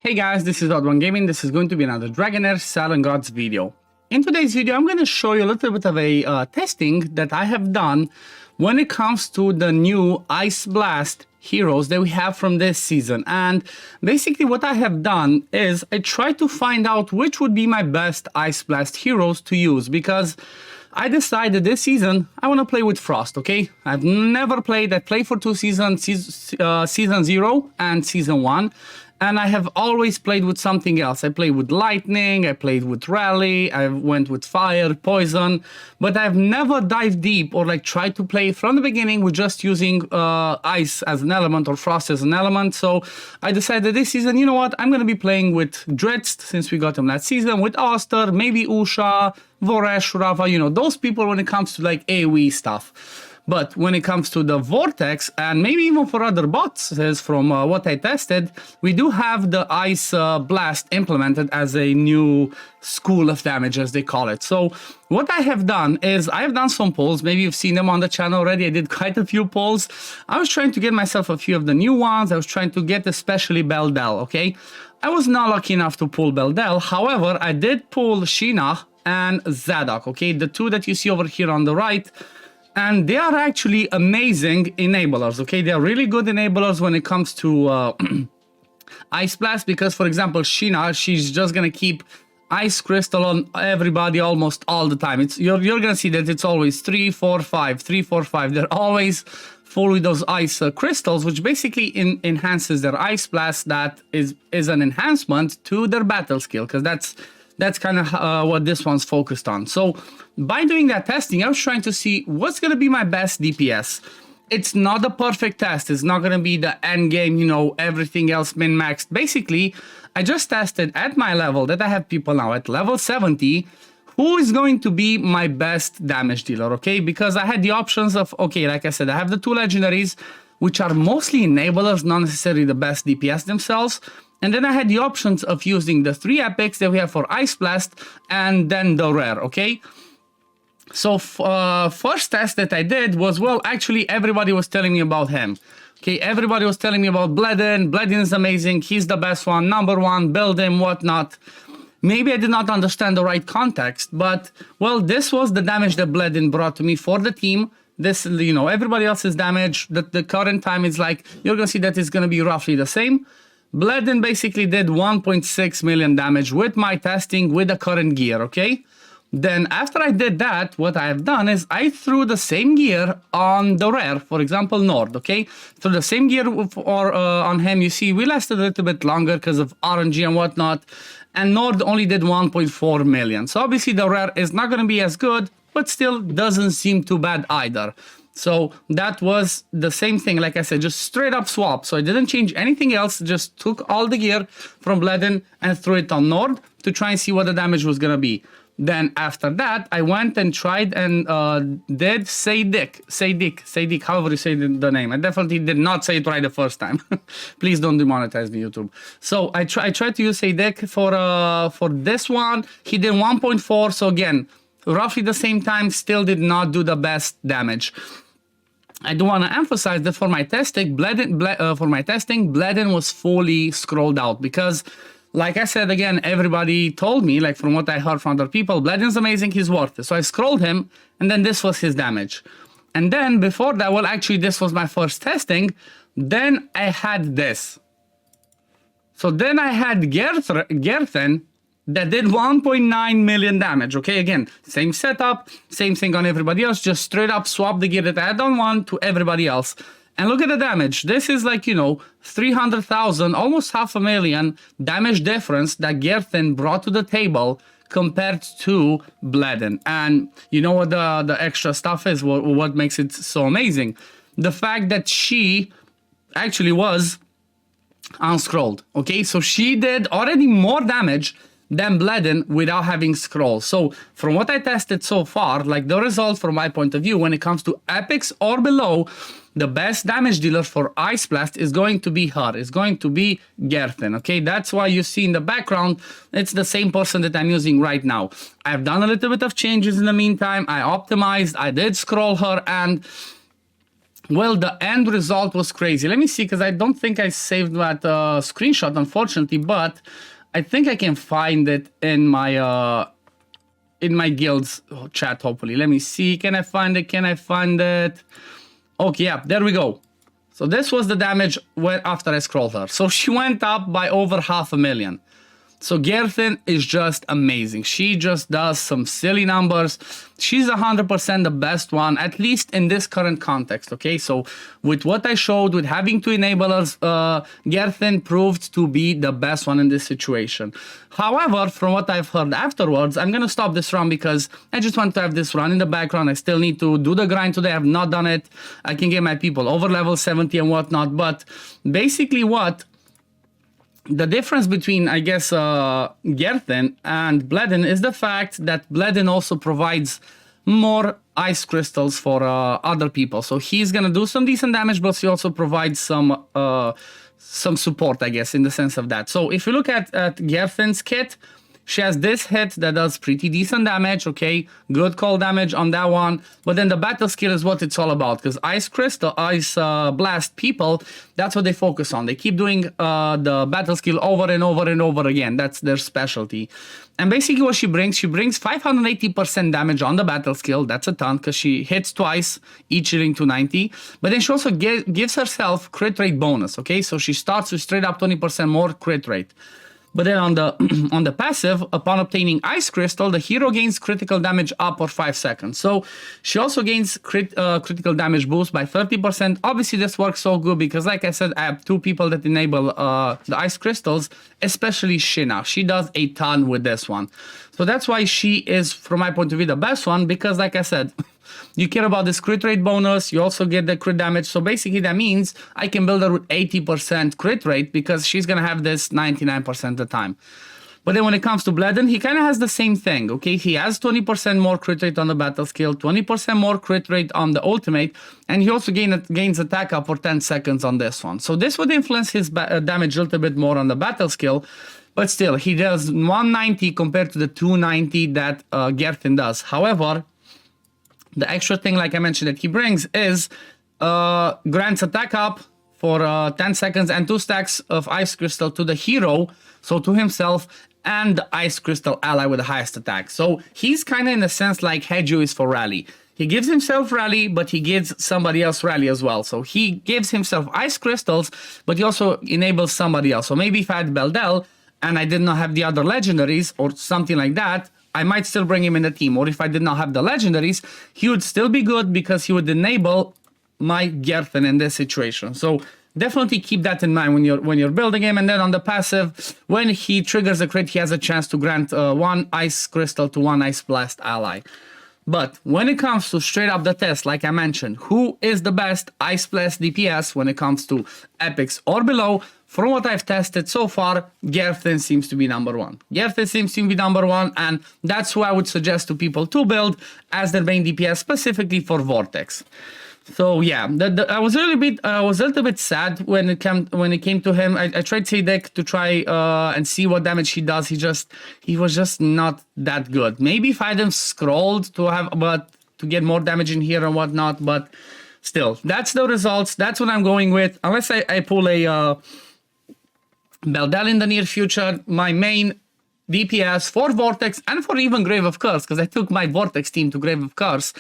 Hey guys, this is OddOneGaming. This is going to be another Dragonheir SilentGods video. In today's video, I'm going to show you a little bit of a testing that I have done when it comes to the new Ice Blast heroes that we have from this season. And basically what I have done is I tried to find out which would be my best Ice Blast heroes to use, because I decided this season I want to play with Frost, okay? I've never played, I played for 2 seasons, season 0 and season 1. And I have always played with something else. I played with lightning, I played with rally, I went with fire, poison, but I've never dived deep or like tried to play from the beginning with just using ice as an element or frost as an element. So I decided this season, you know what, I'm going to be playing with Dritz, since we got him last season, with Oster, maybe Usha, Voresh, Rava, you know, those people when it comes to like AoE stuff. But when it comes to the Vortex, and maybe even for other bots, as from what I tested, we do have the Ice Blast implemented as a new school of damage, as they call it. So what I have done is I have done some polls. Maybe you've seen them on the channel already. I did quite a few polls. I was trying to get myself a few of the new ones. I was trying to get especially Beldel, okay? I was not lucky enough to pull Beldel. However, I did pull Sheena and Zadok, okay? The two that you see over here on the right. And they are actually amazing enablers, okay? They are really good enablers when it comes to Ice Blast, because, for example, Sheena, she's just gonna keep Ice Crystal on everybody almost all the time. You're gonna see that it's always 3, 4, 5, 3, 4, 5. They're always full with those Ice Crystals, which basically enhances their Ice Blast. That is an enhancement to their battle skill, because that's kind of what this one's focused on. So by doing that testing, I was trying to see what's going to be my best DPS. It's not a perfect test. It's not going to be the end game, you know, everything else min-maxed. Basically, I just tested at my level that I have people now at level 70, who is going to be my best damage dealer, okay? Because I had the options of, okay, like I said, I have the 2 legendaries, which are mostly enablers, not necessarily the best DPS themselves. And then I had the options of using the 3 epics that we have for Ice Blast and then the rare, okay? So first test that I did was, well, actually everybody was telling me about him. Okay, everybody was telling me about Bledin. Bledin is amazing. He's the best one, number 1, build him, whatnot. Maybe I did not understand the right context, but, well, this was the damage that Bledin brought to me for the team. This, you know, everybody else's damage, the current time is like, you're going to see that it's going to be roughly the same. Bledin basically did 1.6 million damage with my testing with the current gear, okay? Then after I did that, what I have done is I threw the same gear on the rare, for example, Nord, okay? So the same gear on him, you see, we lasted a little bit longer because of RNG and whatnot, and Nord only did 1.4 million. So obviously the rare is not going to be as good, but still doesn't seem too bad either. So that was the same thing, like I said, just straight up swap. So I didn't change anything else, just took all the gear from Bledin and threw it on Nord to try and see what the damage was going to be. Then after that, I went and tried and did Seydik, however you say the name. I definitely did not say it right the first time. Please don't demonetize me, YouTube. So I tried to use Seydik for this one. He did 1.4, so again, roughly the same time, still did not do the best damage. I do want to emphasize that for my testing, Bledin was fully scrolled out, because, like I said, again, everybody told me, like from what I heard from other people, Bledin's amazing, he's worth it. So I scrolled him, and then this was his damage. And then before that, well, actually, this was my first testing. Then I had this. So then I had Gerthen, that did 1.9 million damage, okay? Again, same setup, same thing on everybody else, just straight up swap the gear that I had on one to everybody else. And look at the damage. This is like, you know, 300,000, almost 500,000 damage difference that Gerthen brought to the table compared to Bledin. And you know what the extra stuff is, what makes it so amazing? The fact that she actually was unscrolled, okay? So she did already more damage than Bledin without having scrolls. So from what I tested so far, like the result from my point of view, when it comes to epics or below, the best damage dealer for Ice Blast is going to be her, is going to be Gerthen, okay? That's why you see in the background, it's the same person that I'm using right now. I've done a little bit of changes in the meantime. I optimized, I did scroll her, and well, the end result was crazy. Let me see, because I don't think I saved that screenshot, unfortunately, but I think I can find it in my guild's chat, hopefully. Let me see. Can I find it? Can I find it? Okay, yeah, there we go. So this was the damage after I scrolled her. So she went up by over 500,000. So Gerthin is just amazing. She just does some silly numbers. She's 100% the best one, at least in this current context, okay? So with what I showed, with having two enablers, Gerthin proved to be the best one in this situation. However, from what I've heard afterwards, I'm gonna stop this run because I just want to have this run in the background. I still need to do the grind today. I have not done it. I can get my people over level 70 and whatnot, but basically the difference between, I guess, Gerthin and Bledin is the fact that Bledin also provides more ice crystals for other people. So he's gonna do some decent damage, but he also provides some support, I guess, in the sense of that. So if you look at Gerthin's kit, she has this hit that does pretty decent damage, okay? Good call damage on that one. But then the battle skill is what it's all about, because Ice Blast people, that's what they focus on. They keep doing the battle skill over and over and over again. That's their specialty. And basically what she brings 580% damage on the battle skill. That's a ton, because she hits twice, each healing to 90. But then she also gives herself crit rate bonus, okay? So she starts with straight up 20% more crit rate. But then on the passive, upon obtaining Ice Crystal, the hero gains critical damage up for 5 seconds. So she also gains critical damage boost by 30%. Obviously, this works so good because, like I said, I have two people that enable the Ice Crystals, especially Shina. She does a ton with this one. So that's why she is, from my point of view, the best one because, like I said, you care about this crit rate bonus, you also get the crit damage, so basically that means I can build her with 80% crit rate because she's gonna have this 99% of the time. But then when it comes to Bledin, he kind of has the same thing, okay? He has 20% more crit rate on the battle skill, 20% more crit rate on the ultimate, and he also gains attack up for 10 seconds on this one. So this would influence his damage a little bit more on the battle skill, but still, he does 190 compared to the 290 that Gerthin does. However, the extra thing, like I mentioned, that he brings is grants attack up for 10 seconds and 2 stacks of Ice Crystal to the hero, so to himself, and the Ice Crystal ally with the highest attack. So he's kind of in a sense like Hedju is for Rally. He gives himself Rally, but he gives somebody else Rally as well. So he gives himself Ice Crystals, but he also enables somebody else. So maybe if I had Beldel and I did not have the other legendaries or something like that, I might still bring him in the team. Or if I did not have the legendaries, he would still be good because he would enable my Gerthin in this situation. So definitely keep that in mind when you're building him. And then on the passive, when he triggers a crit, he has a chance to grant 1 Ice Crystal to 1 Ice Blast ally. But when it comes to straight up the test, like I mentioned, who is the best Ice Blast DPS when it comes to epics or below? From what I've tested so far, Gerthin seems to be number 1. Gerthin seems to be number 1, and that's who I would suggest to people to build as their main DPS, specifically for Vortex. So yeah, I was a little bit sad when it came to him. I tried Sadek to try and see what damage he does. He was just not that good. Maybe if I had him scrolled to get more damage in here and whatnot, but still, that's the results. That's what I'm going with. Unless I pull a Beldel in the near future, my main DPS for Vortex and for even Grave of Curse, because I took my Vortex team to Grave of Curse.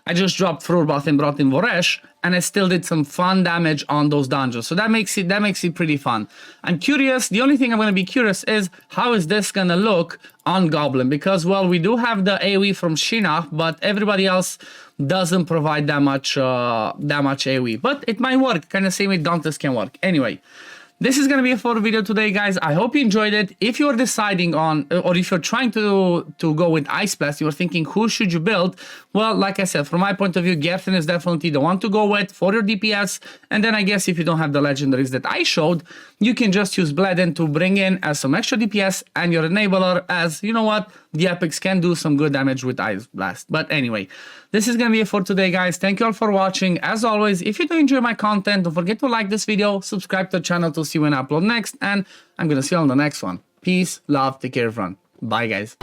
I just dropped Frurbot and brought in Voresh, and I still did some fun damage on those dungeons. So that makes it pretty fun. I'm curious, the only thing I'm going to be curious is how is this going to look on Goblin? Because, well, we do have the AoE from Shina, but everybody else doesn't provide that much AoE. But it might work, kind of same way Dauntless can work. Anyway, this is going to be it for the video today, guys. I hope you enjoyed it. If you're deciding on, or if you're trying to go with Ice Blast, you're thinking, who should you build? Well, like I said, from my point of view, Gerthin is definitely the one to go with for your DPS. And then I guess if you don't have the legendaries that I showed, you can just use Bledin to bring in as some extra DPS and your enabler as, you know what, the epics can do some good damage with Ice Blast. But anyway, this is going to be it for today, guys. Thank you all for watching. As always, if you do enjoy my content, don't forget to like this video, subscribe to the channel to see when I upload next, and I'm going to see you on the next one. Peace, love, take care, everyone. Bye, guys.